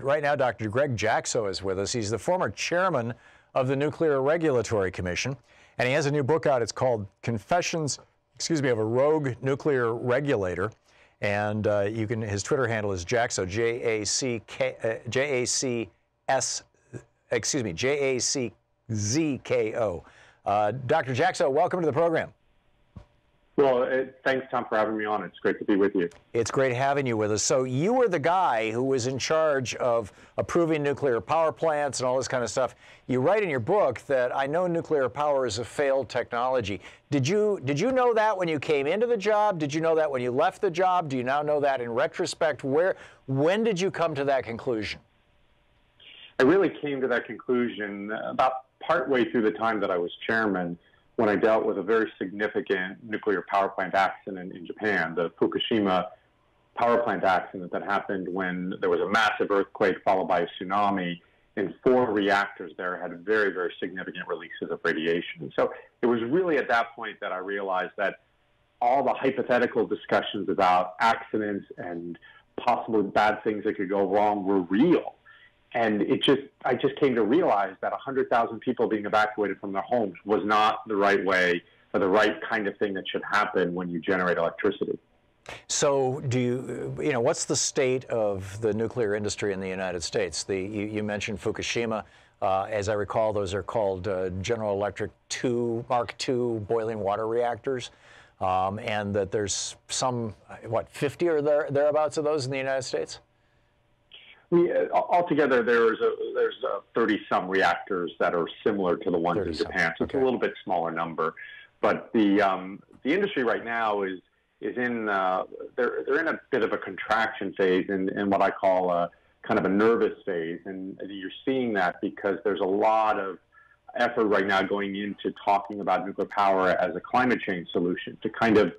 Right now, Dr. Greg Jaczko is with us. He's the former chairman of the Nuclear Regulatory Commission, and he has a new book out. It's called Confessions, of a Rogue Nuclear Regulator. And his Twitter handle is Jaczko, Jaczko. Dr. Jaczko, welcome to the program. Well, thanks, Tom, for having me on. It's great to be with you. It's great having you with us. So you were the guy who was in charge of approving nuclear power plants and all this kind of stuff. You write in your book that I know nuclear power is a failed technology. Did you know that when you came into the job? Did you know that when you left the job? Do you now know that in retrospect? When did you come to that conclusion? I really came to that conclusion about partway through the time that I was chairman, when I dealt with a very significant nuclear power plant accident in Japan, the Fukushima power plant accident that happened when there was a massive earthquake followed by a tsunami, and 4 reactors there had very, very significant releases of radiation. So it was really at that point that I realized that all the hypothetical discussions about accidents and possible bad things that could go wrong were real. And I just came to realize that 100,000 people being evacuated from their homes was not the right way or the right kind of thing that should happen when you generate electricity. So what's the state of the nuclear industry in the United States? You mentioned Fukushima. As I recall, those are called General Electric Mark II boiling water reactors. And that there's some, 50 or thereabouts of those in the United States? Altogether, there's 30-some reactors that are similar to the ones in Japan. So it's a little bit smaller number, but the industry right now is in they're in a bit of a contraction phase and what I call a kind of a nervous phase, and you're seeing that because there's a lot of effort right now going into talking about nuclear power as a climate change solution to kind of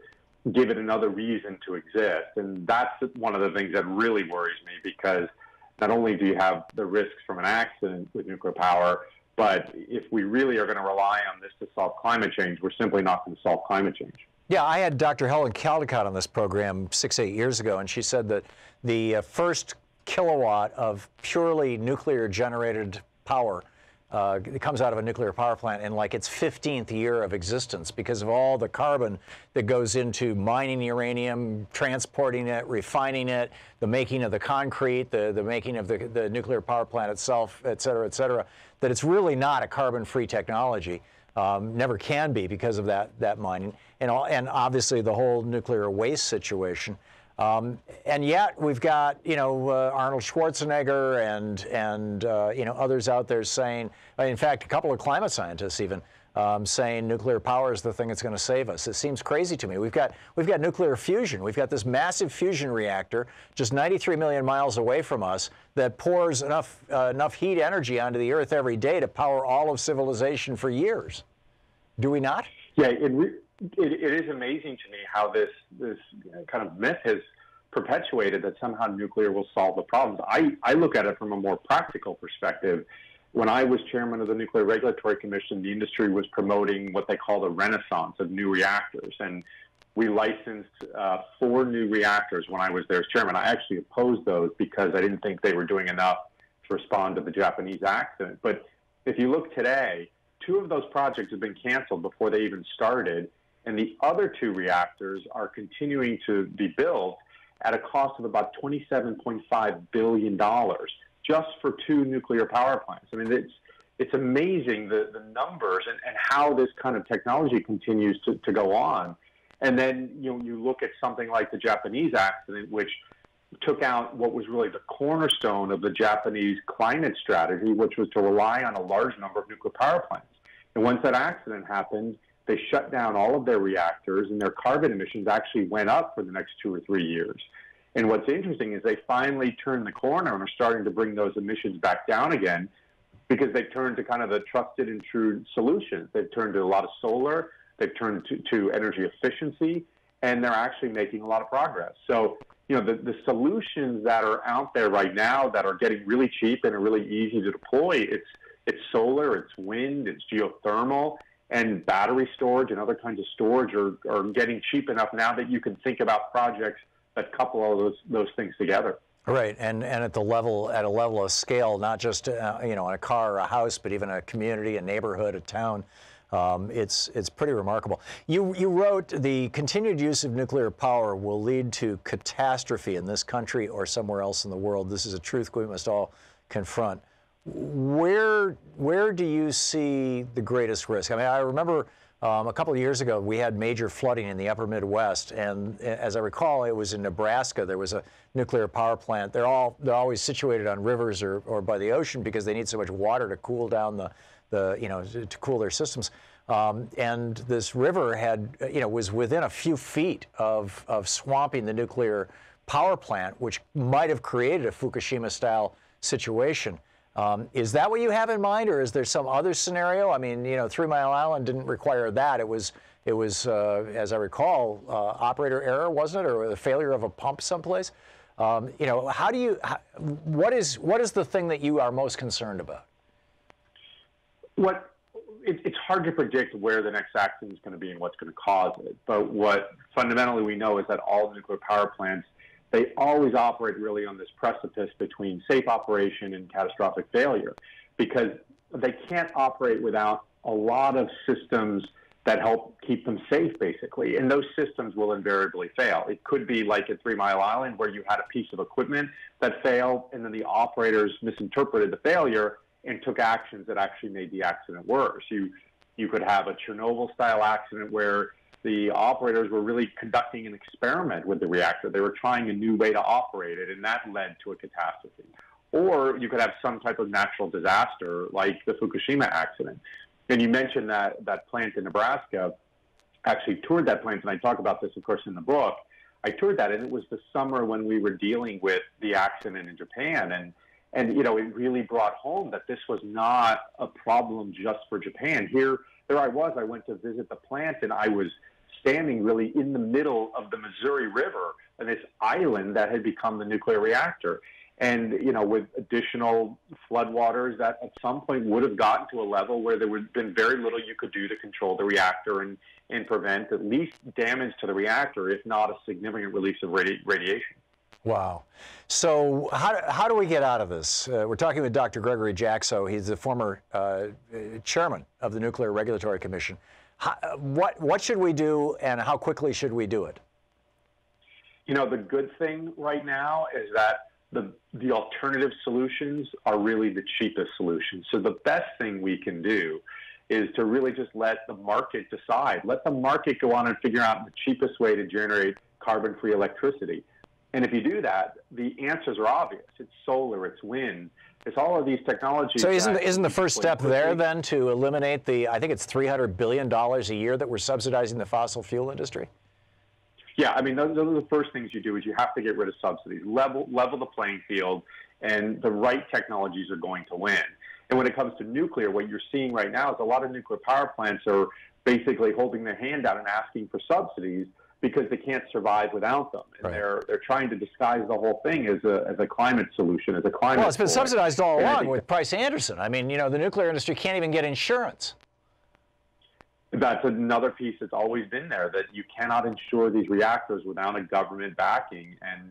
give it another reason to exist, and that's one of the things that really worries me because not only do you have the risks from an accident with nuclear power, but if we really are going to rely on this to solve climate change, we're simply not going to solve climate change. Yeah, I had Dr. Helen Caldicott on this program 6-8 years ago, and she said that the first kilowatt of purely nuclear generated power it comes out of a nuclear power plant in like its 15th year of existence because of all the carbon that goes into mining uranium, transporting it, refining it, the making of the concrete, the making of the nuclear power plant itself, et cetera, that it's really not a carbon-free technology. Never can be because of that mining, and obviously the whole nuclear waste situation. And yet we've got, Arnold Schwarzenegger and others out there saying, in fact, a couple of climate scientists even saying nuclear power is the thing that's going to save us. It seems crazy to me. We've got nuclear fusion. We've got this massive fusion reactor just 93 million miles away from us that pours enough heat energy onto the Earth every day to power all of civilization for years. Do we not? Yeah, it is amazing to me how this kind of myth has perpetuated that somehow nuclear will solve the problems. I look at it from a more practical perspective. When I was chairman of the Nuclear Regulatory Commission, the industry was promoting what they call the renaissance of new reactors. And we licensed 4 new reactors when I was there as chairman. I actually opposed those because I didn't think they were doing enough to respond to the Japanese accident. But if you look today, 2 of those projects have been canceled before they even started. And the other 2 reactors are continuing to be built at a cost of about $27.5 billion just for 2 nuclear power plants. I mean, it's amazing the numbers and how this kind of technology continues to go on. And then you look at something like the Japanese accident, which took out what was really the cornerstone of the Japanese climate strategy, which was to rely on a large number of nuclear power plants. And once that accident happened, they shut down all of their reactors, and their carbon emissions actually went up for the next 2 or 3 years. And what's interesting is they finally turned the corner and are starting to bring those emissions back down again because they've turned to kind of the trusted and true solutions. They've turned to a lot of solar, they've turned to energy efficiency, and they're actually making a lot of progress. So, the solutions that are out there right now that are getting really cheap and are really easy to deploy, it's solar, it's wind, it's geothermal, and battery storage and other kinds of storage are getting cheap enough now that you can think about projects that couple all those things together. Right, and at a level of scale, not just you know, in a car or a house, but even a community, a neighborhood, a town. It's pretty remarkable. You wrote the continued use of nuclear power will lead to catastrophe in this country or somewhere else in the world. This is a truth we must all confront. Where do you see the greatest risk? I mean, I remember a couple of years ago we had major flooding in the upper Midwest, and as I recall, it was in Nebraska. There was a nuclear power plant. They're always situated on rivers or by the ocean because they need so much water to cool down the you know, to cool their systems. And this river had, you know, was within a few feet of swamping the nuclear power plant, which might have created a Fukushima-style situation. Is that what you have in mind, or is there some other scenario? I mean, you know, 3 Mile Island didn't require that. It was as I recall, operator error, wasn't it, or the failure of a pump someplace? You know, what is the thing that you are most concerned about? It's hard to predict where the next accident is going to be and what's going to cause it. But what fundamentally we know is that all nuclear power plants, they always operate really on this precipice between safe operation and catastrophic failure, because they can't operate without a lot of systems that help keep them safe, basically. And those systems will invariably fail. It could be like at 3 Mile Island, where you had a piece of equipment that failed, and then the operators misinterpreted the failure and took actions that actually made the accident worse. You could have a Chernobyl-style accident where the operators were really conducting an experiment with the reactor. They were trying a new way to operate it, and that led to a catastrophe. Or you could have some type of natural disaster like the Fukushima accident. And you mentioned that plant in Nebraska. I actually toured that plant, and I talk about this, of course, in the book. I toured that, and it was the summer when we were dealing with the accident in Japan. And you know, it really brought home that this was not a problem just for Japan. There I went to visit the plant, and I was standing really in the middle of the Missouri River on this island that had become the nuclear reactor. And, you know, with additional floodwaters that at some point would have gotten to a level where there would have been very little you could do to control the reactor and prevent at least damage to the reactor, if not a significant release of radiation. Wow. So how do we get out of this? We're talking with Dr. Gregory Jaczko. He's the former chairman of the Nuclear Regulatory Commission. What should we do, and how quickly should we do it? You know, the good thing right now is that the alternative solutions are really the cheapest solutions. So the best thing we can do is to really just let the market decide. Let the market go on and figure out the cheapest way to generate carbon-free electricity. And if you do that, the answers are obvious. It's solar, it's wind, it's all of these technologies. So isn't the first step there then to eliminate the, I think it's $300 billion a year that we're subsidizing the fossil fuel industry? Yeah, I mean, those are the first things you do is you have to get rid of subsidies, level the playing field, and the right technologies are going to win. And when it comes to nuclear, what you're seeing right now is a lot of nuclear power plants are basically holding their hand out and asking for subsidies because they can't survive without them. And right. they're trying to disguise the whole thing as a climate solution, as a climate. Well, it's been subsidized all along with Price-Anderson. I mean, you know, the nuclear industry can't even get insurance. That's another piece that's always been there, that you cannot insure these reactors without a government backing. And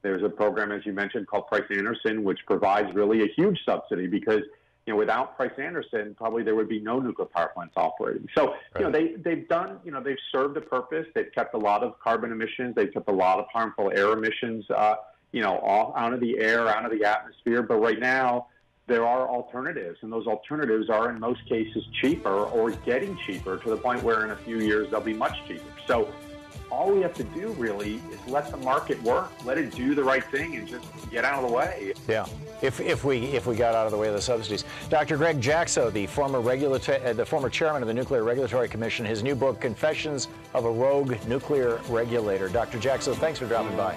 there's a program, as you mentioned, called Price-Anderson, which provides really a huge subsidy because, you know, without Price-Anderson, probably there would be no nuclear power plants operating. So, you know, they've done, you know, they've served a purpose. They've kept a lot of carbon emissions. They've kept a lot of harmful air emissions, you know, out of the air, out of the atmosphere. But right now, there are alternatives, and those alternatives are in most cases cheaper or getting cheaper to the point where in a few years they'll be much cheaper. So all we have to do really is let the market work, let it do the right thing, and just get out of the way. Yeah, if we got out of the way of the subsidies. Dr. Greg Jaczko, the former chairman of the Nuclear Regulatory Commission, his new book, Confessions of a Rogue Nuclear Regulator. Dr. Jaczko, thanks for dropping by.